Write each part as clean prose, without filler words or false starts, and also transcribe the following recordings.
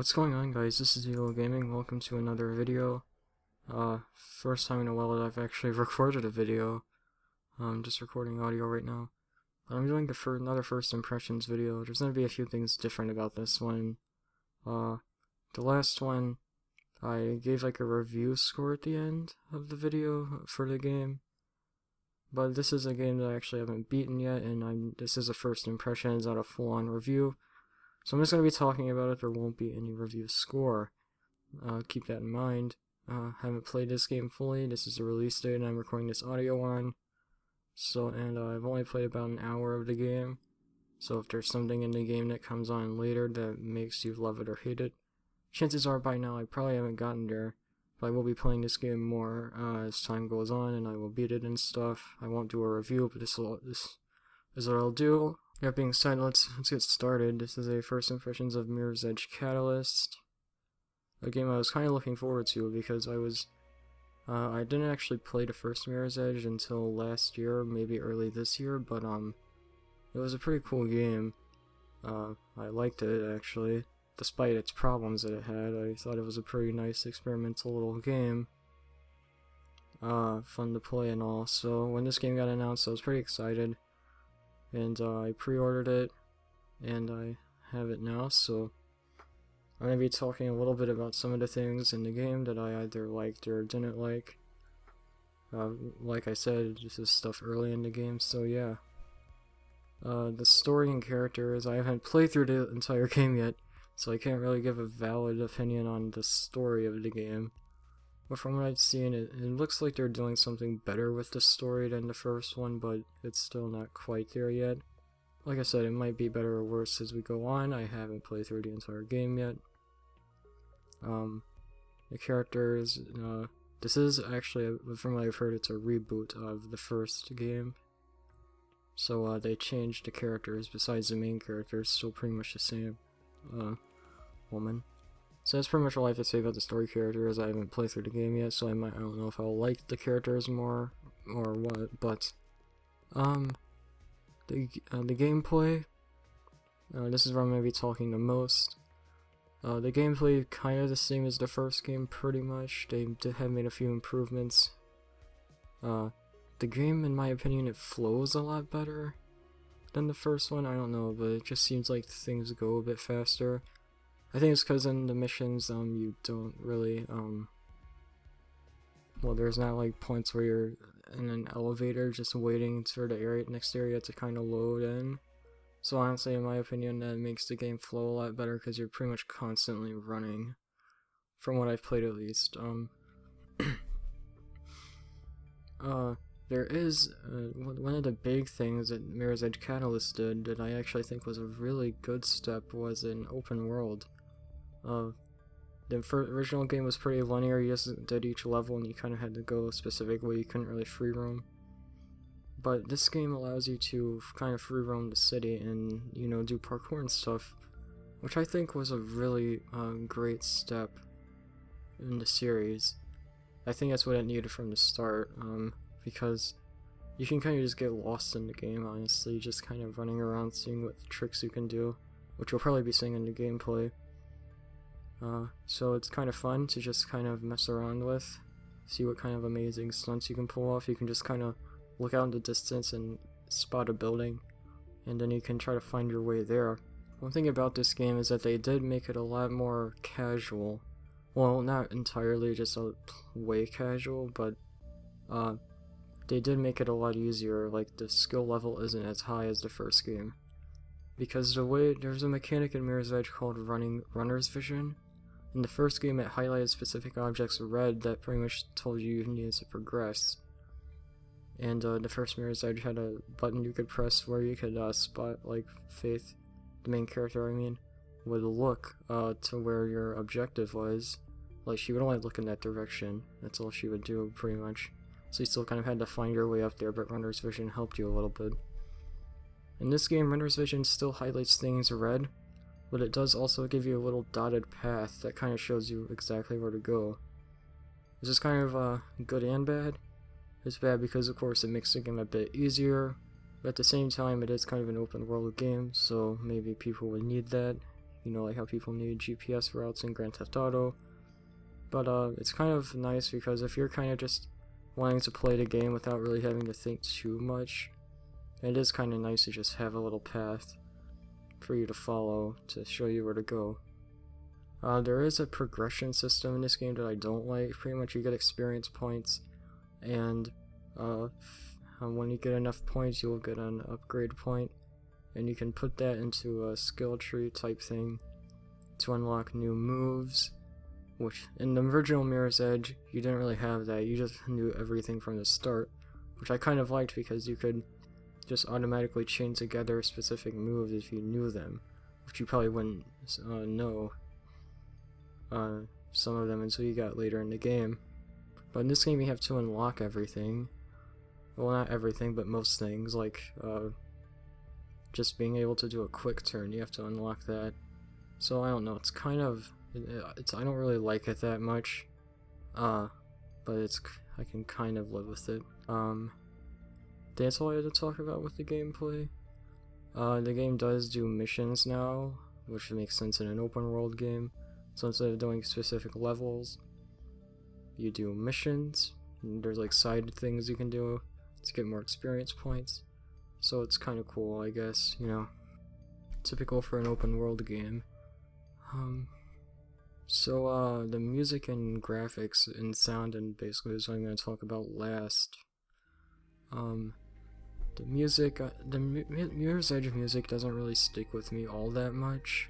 What's going on, guys? This is Eagle Gaming. Welcome to another video. First time in a while that I've actually recorded a video. I'm just recording audio right now. But I'm doing another first impressions video. There's gonna be a few things different about this one. The last one, I gave like a review score at the end of the video for the game. But this is a game that I actually haven't beaten yet, and this is a first impression, it's not a full-on review. So I'm just going to be talking about it. There won't be any review score. Keep that in mind. Haven't played this game fully. This is the release date and I'm recording this audio on. I've only played about an hour of the game. So if there's something in the game that comes on later that makes you love it or hate it, chances are by now I probably haven't gotten there. But I will be playing this game more as time goes on, and I will beat it and stuff. I won't do a review, but this is what I'll do. That being said, let's get started. This is a first impressions of Mirror's Edge Catalyst, a game I was kind of looking forward to because I didn't actually play the first Mirror's Edge until last year, maybe early this year, but it was a pretty cool game. I liked it actually, despite its problems that it had. I thought it was a pretty nice experimental little game. Fun to play and all. So when this game got announced, I was pretty excited. And I pre-ordered it, and I have it now, so I'm going to be talking a little bit about some of the things in the game that I either liked or didn't like. Like I said, this is stuff early in the game, so yeah. The story and characters, I haven't played through the entire game yet, so I can't really give a valid opinion on the story of the game. But from what I've seen, it looks like they're doing something better with the story than the first one, but it's still not quite there yet. Like I said, it might be better or worse as we go on. I haven't played through the entire game yet. The characters, this is actually, from what I've heard, it's a reboot of the first game. So they changed the characters besides the main characters, still pretty much the same. Woman. So that's pretty much all I have to say about the story characters. I haven't played through the game yet, so I don't know if I'll like the characters more or what, but the gameplay, this is where I'm going to be talking the most. The gameplay kind of the same as the first game, pretty much. They have made a few improvements. The game, in my opinion, it flows a lot better than the first one. I don't know, but it just seems like things go a bit faster. I think it's because in the missions, you don't really, well, there's not like points where you're in an elevator just waiting for the next area to kind of load in. So honestly, in my opinion, that makes the game flow a lot better because you're pretty much constantly running, from what I've played at least. There is, one of the big things that Mirror's Edge Catalyst did that I actually think was a really good step was an open world. The original game was pretty linear. You just did each level and you kind of had to go a specific way. You couldn't really free roam. But this game allows you to kind of free roam the city and, you know, do parkour and stuff, which I think was a really great step in the series. I think that's what it needed from the start, because you can kind of just get lost in the game, honestly, just kind of running around seeing what tricks you can do, which you'll probably be seeing in the gameplay. So it's kind of fun to just kind of mess around with, see what kind of amazing stunts you can pull off. You can just kind of look out in the distance and spot a building, and then you can try to find your way there. One thing about this game is that they did make it a lot more casual. Well, not entirely just a way casual, but they did make it a lot easier. Like, the skill level isn't as high as the first game. Because there's a mechanic in Mirror's Edge called runner's vision. In the first game, it highlighted specific objects red that pretty much told you needed to progress. And the first Mirror's Edge had a button you could press where you could spot, like, Faith, the main character, would look to where your objective was. Like, she would only look in that direction. That's all she would do, pretty much. So you still kind of had to find your way up there, but runner's vision helped you a little bit. In this game, runner's vision still highlights things red, but it does also give you a little dotted path that kind of shows you exactly where to go. This is kind of good and bad. It's bad because, of course, it makes the game a bit easier, but at the same time, it is kind of an open world game, so maybe people would need that. you know, like how people need GPS routes in Grand Theft Auto. But it's kind of nice because if you're kind of just wanting to play the game without really having to think too much, it is kind of nice to just have a little path for you to follow to show you where to go. There is a progression system in this game that I don't like. Pretty much you get experience points, and when you get enough points you'll get an upgrade point, and you can put that into a skill tree type thing to unlock new moves, which in the original Mirror's Edge you didn't really have that. You just knew everything from the start, which I kind of liked because you could just automatically chain together specific moves if you knew them, which you probably wouldn't know some of them until you got later in the game. But in this game you have to unlock everything. Well, not everything, but most things, like just being able to do a quick turn, you have to unlock that. So I don't know, it's kind of, I don't really like it that much, but I can kind of live with it. That's all I had to talk about with the gameplay. The game does do missions now, which makes sense in an open world game. So instead of doing specific levels, you do missions, and there's like side things you can do to get more experience points. So it's kind of cool, I guess, you know. Typical for an open world game. So the music and graphics and sound and basically is what I'm going to talk about last. The music, Mirror's Edge music doesn't really stick with me all that much.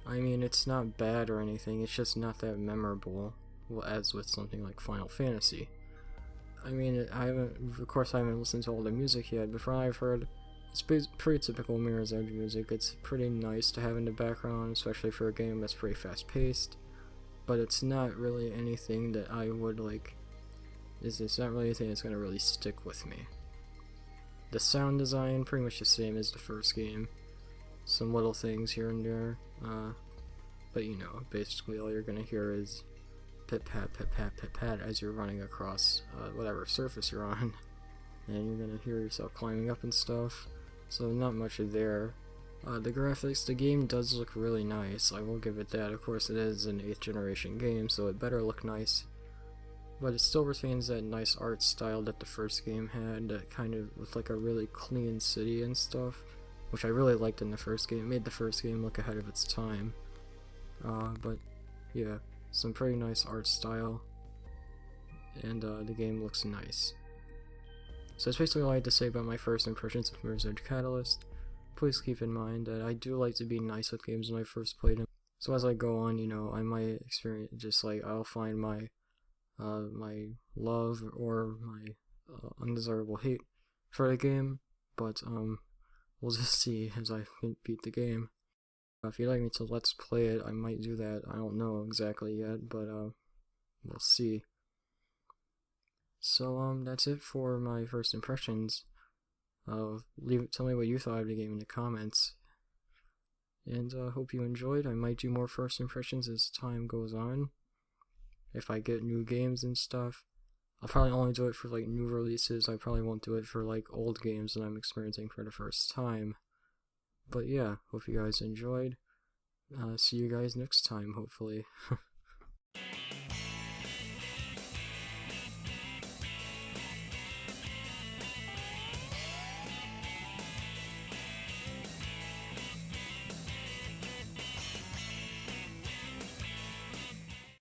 I mean, it's not bad or anything, it's just not that memorable, well, as with something like Final Fantasy. I mean, of course I haven't listened to all the music yet, but from what I've heard, it's pretty typical Mirror's Edge music. It's pretty nice to have in the background, especially for a game that's pretty fast-paced, but it's not really anything that I would like, it's not really anything that's going to really stick with me. The sound design, pretty much the same as the first game. Some little things here and there, but you know, basically all you're gonna hear is pit-pat, pit-pat, pit-pat as you're running across whatever surface you're on, and you're gonna hear yourself climbing up and stuff, so not much there. The graphics, the game does look really nice, I will give it that. Of course it is an 8th generation game, so it better look nice, but it still retains that nice art style that the first game had, that kind of with like a really clean city and stuff, which I really liked in the first game. It made the first game look ahead of its time. But yeah, some pretty nice art style, and the game looks nice. So that's basically all I had to say about my first impressions of Mirror's Edge Catalyst. Please keep in mind that I do like to be nice with games when I first played them. So as I go on, you know, I might experience just like I'll find my my love or my undesirable hate for the game, but we'll just see as I beat the game. If you'd like me to let's play it, I might do that. I don't know exactly yet, but we'll see. So that's it for my first impressions. Tell me what you thought of the game in the comments. And hope you enjoyed. I might do more first impressions as time goes on. If I get new games and stuff. I'll probably only do it for like new releases. I probably won't do it for like old games that I'm experiencing for the first time. But yeah, hope you guys enjoyed. See you guys next time, hopefully.